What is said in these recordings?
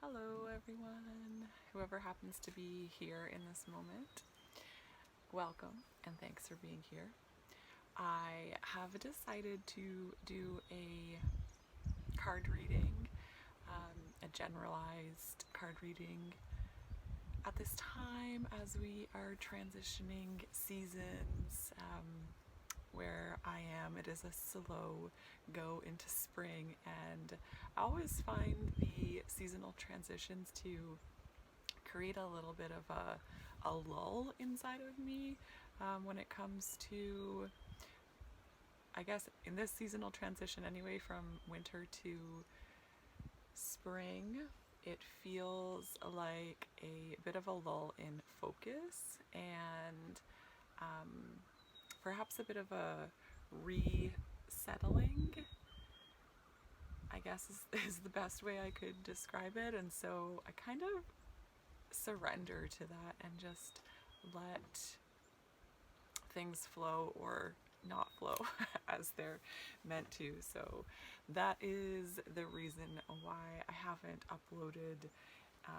Hello everyone, whoever happens to be here in this moment. Welcome and thanks for being here. I have decided to do a card reading, a generalized card reading at this time as we are transitioning seasons. Where I am, it is a slow go into spring, and I always find the seasonal transitions to create a little bit of a lull inside of me when it comes to, I guess, in this seasonal transition anyway, from winter to spring. It feels like a bit of a lull in focus and perhaps a bit of a resettling, I guess is the best way I could describe it. And so I kind of surrender to that and just let things flow or not flow as they're meant to. So that is the reason why I haven't uploaded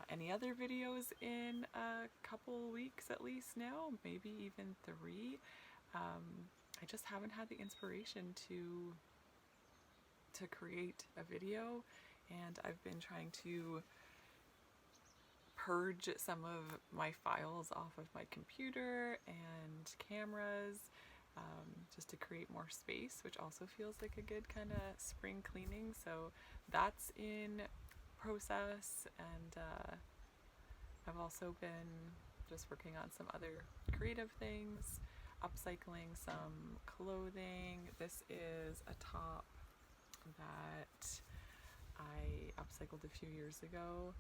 any other videos in a couple weeks at least now, maybe even 3. I just haven't had the inspiration to create a video, and I've been trying to purge some of my files off of my computer and cameras, just to create more space, which also feels like a good kind of spring cleaning. So that's in process, and I've also been just working on some other creative things, upcycling some clothing. This is a top that I upcycled a few years ago.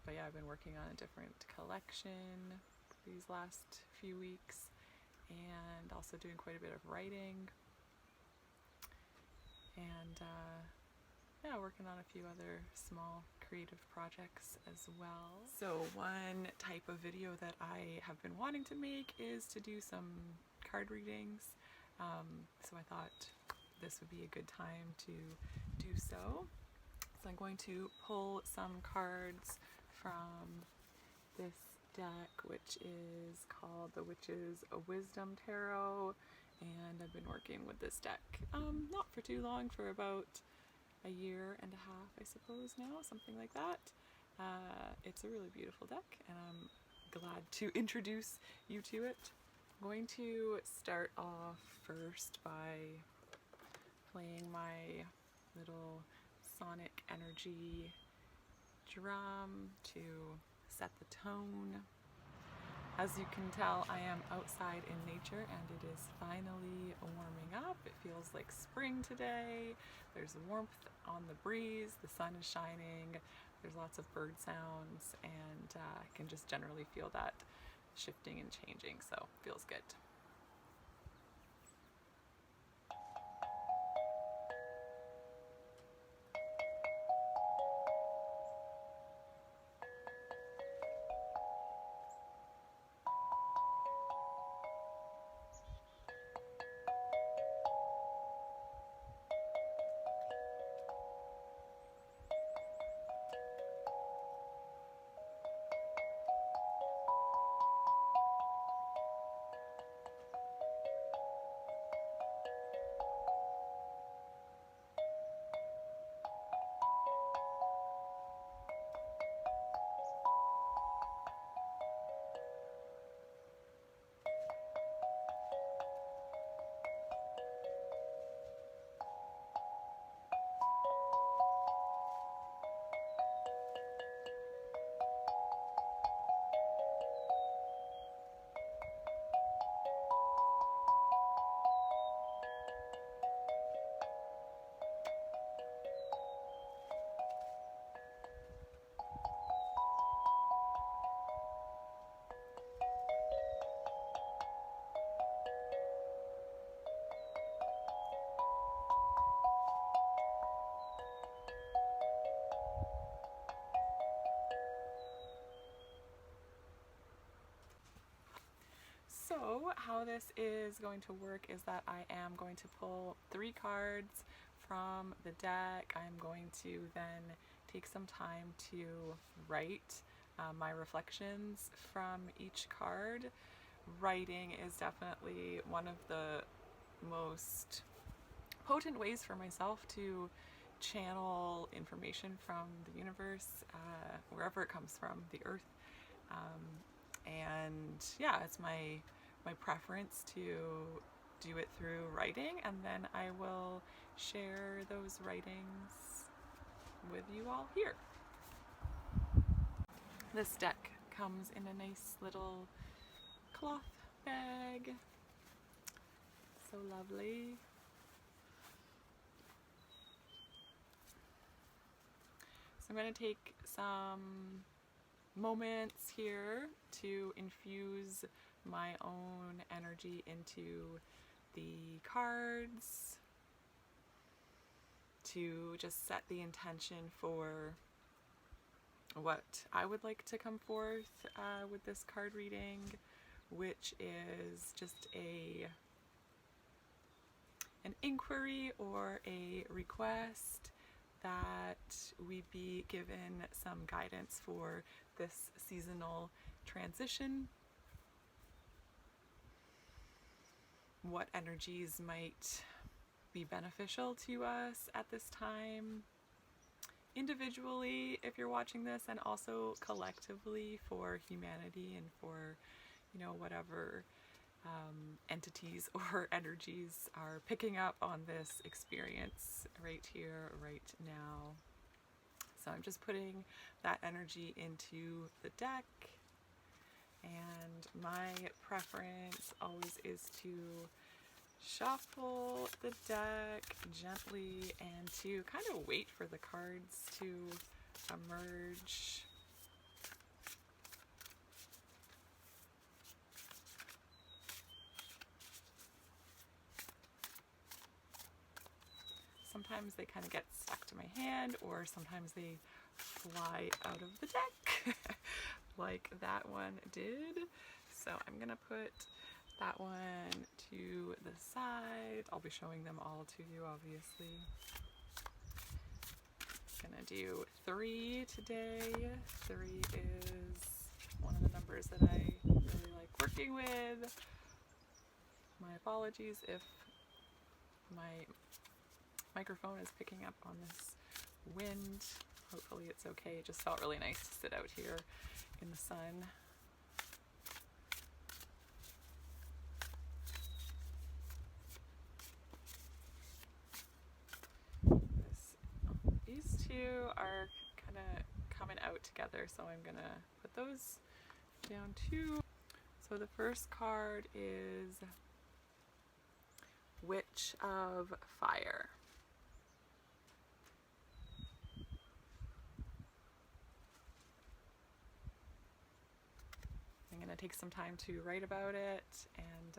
But yeah, I've been working on a different collection these last few weeks, and also doing quite a bit of writing, and yeah, working on a few other small creative projects as well. So one type of video that I have been wanting to make is to do some card readings. So I thought this would be a good time to do so. So I'm going to pull some cards from this deck, which is called the Witch's Wisdom Tarot, and I've been working with this deck not for too long, for about a year and a half, I suppose now, something like that. It's a really beautiful deck, and I'm glad to introduce you to it. I'm going to start off first by playing my little sonic energy drum to set the tone. As you can tell, I am outside in nature, and it is finally warming up. It feels like spring today. There's warmth on the breeze, the sun is shining, there's lots of bird sounds, and I can just generally feel that shifting and changing, so it feels good. So how this is going to work is that I am going to pull 3 cards from the deck. I'm going to then take some time to write my reflections from each card. Writing is definitely one of the most potent ways for myself to channel information from the universe, wherever it comes from, the earth. And yeah, it's my preference to do it through writing, and then I will share those writings with you all here. This deck comes in a nice little cloth bag. So lovely. So I'm going to take some moments here to infuse my own energy into the cards, to just set the intention for what I would like to come forth with this card reading, which is just an inquiry or a request that we be given some guidance for this seasonal transition. What energies might be beneficial to us at this time, individually if you're watching this, and also collectively for humanity and for, you know, whatever entities or energies are picking up on this experience right here, right now. So I'm just putting that energy into the deck, and my preference always is to shuffle the deck gently and to kind of wait for the cards to emerge. Sometimes they kind of get stuck to my hand, or sometimes they fly out of the deck like that one did. So I'm gonna put that one to the side. I'll be showing them all to you, obviously. Gonna do 3 today. 3 is one of the numbers that I really like working with. My apologies if my microphone is picking up on this wind. Hopefully it's okay. It just felt really nice to sit out here in the sun. These two are kind of coming out together, so I'm gonna put those down too. So the first card is Witch of Fire. I'm going to take some time to write about it, and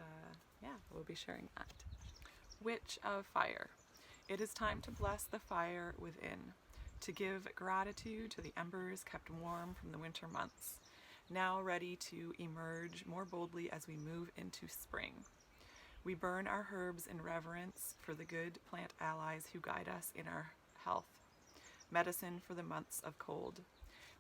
yeah, we'll be sharing that. Witch of Fire. It is time to bless the fire within, to give gratitude to the embers kept warm from the winter months, now ready to emerge more boldly as we move into spring. We burn our herbs in reverence for the good plant allies who guide us in our health, medicine for the months of cold.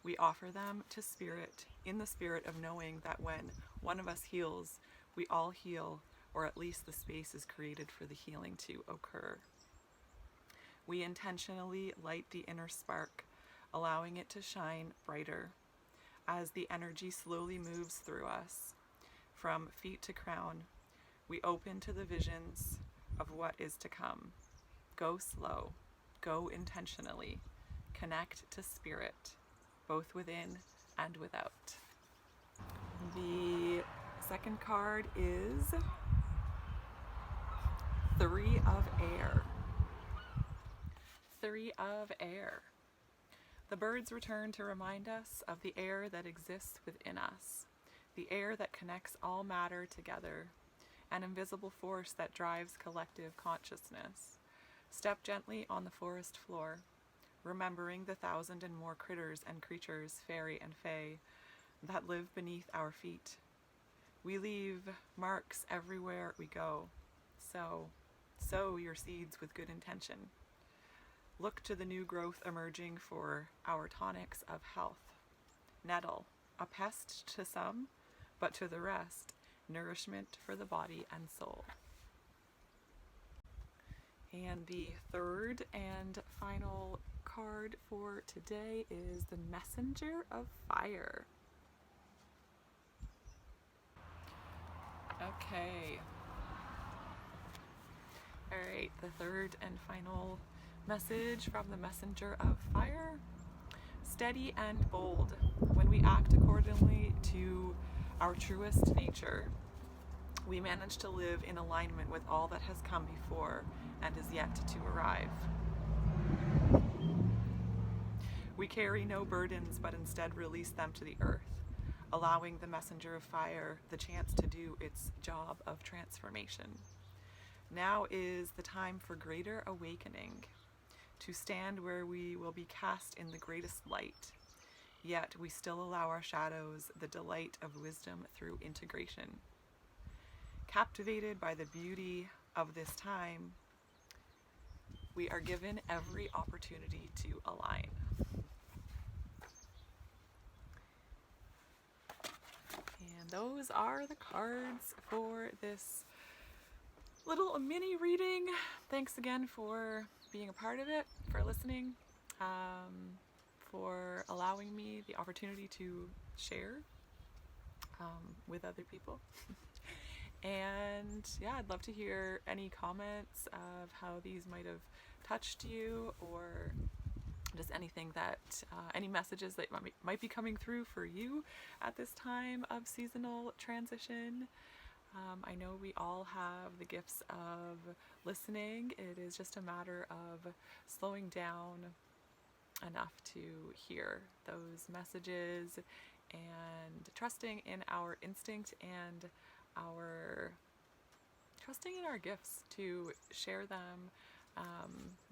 We offer them to Spirit, in the spirit of knowing that when one of us heals, we all heal, or at least the space is created for the healing to occur. We intentionally light the inner spark, allowing it to shine brighter as the energy slowly moves through us. From feet to crown, we open to the visions of what is to come. Go slow, go intentionally, connect to Spirit, both within and without. The second card is 3 of Air. 3 of Air. The birds return to remind us of the air that exists within us, the air that connects all matter together, an invisible force that drives collective consciousness. Step gently on the forest floor, remembering the 1,000 and more critters and creatures, fairy and fae, that live beneath our feet. We leave marks everywhere we go. Sow your seeds with good intention. Look to the new growth emerging for our tonics of health. Nettle, a pest to some, but to the rest, nourishment for the body and soul. And the third and final card for today is the Messenger of Fire. Okay. Alright, the third and final message from the Messenger of Fire. Steady and bold. When we act accordingly to our truest nature, we manage to live in alignment with all that has come before and is yet to arrive. We carry no burdens, but instead release them to the earth, allowing the Messenger of Fire the chance to do its job of transformation. Now is the time for greater awakening, to stand where we will be cast in the greatest light, yet we still allow our shadows the delight of wisdom through integration. Captivated by the beauty of this time, we are given every opportunity to align. And those are the cards for this little mini reading. Thanks again for being a part of it, for listening, for allowing me the opportunity to share with other people. And yeah, I'd love to hear any comments of how these might have touched you, or just anything that, any messages that might be coming through for you at this time of seasonal transition. I know we all have the gifts of listening. It is just a matter of slowing down enough to hear those messages and trusting in our instinct and trusting in our gifts to share them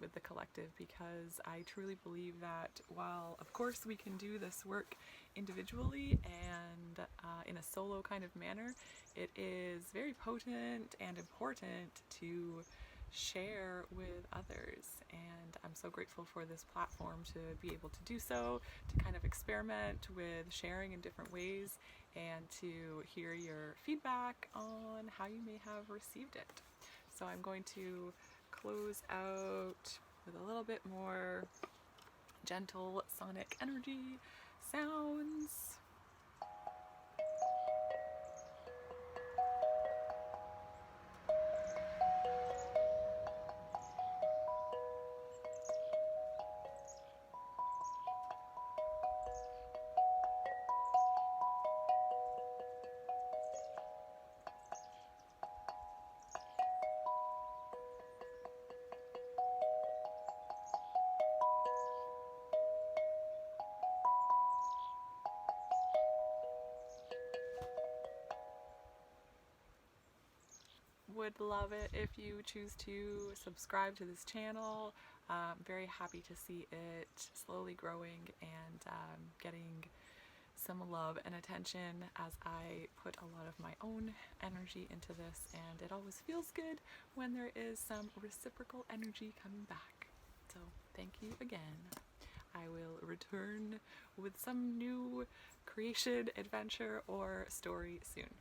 with the collective, because I truly believe that while of course we can do this work individually and in a solo kind of manner, it is very potent and important to share with others. And I'm so grateful for this platform to be able to do so, to kind of experiment with sharing in different ways, and to hear your feedback on how you may have received it. So I'm going to close out with a little bit more gentle sonic energy sounds. Would love it if you choose to subscribe to this channel. I'm very happy to see it slowly growing and getting some love and attention as I put a lot of my own energy into this, and it always feels good when there is some reciprocal energy coming back. So thank you again. I will return with some new creation, adventure, or story soon.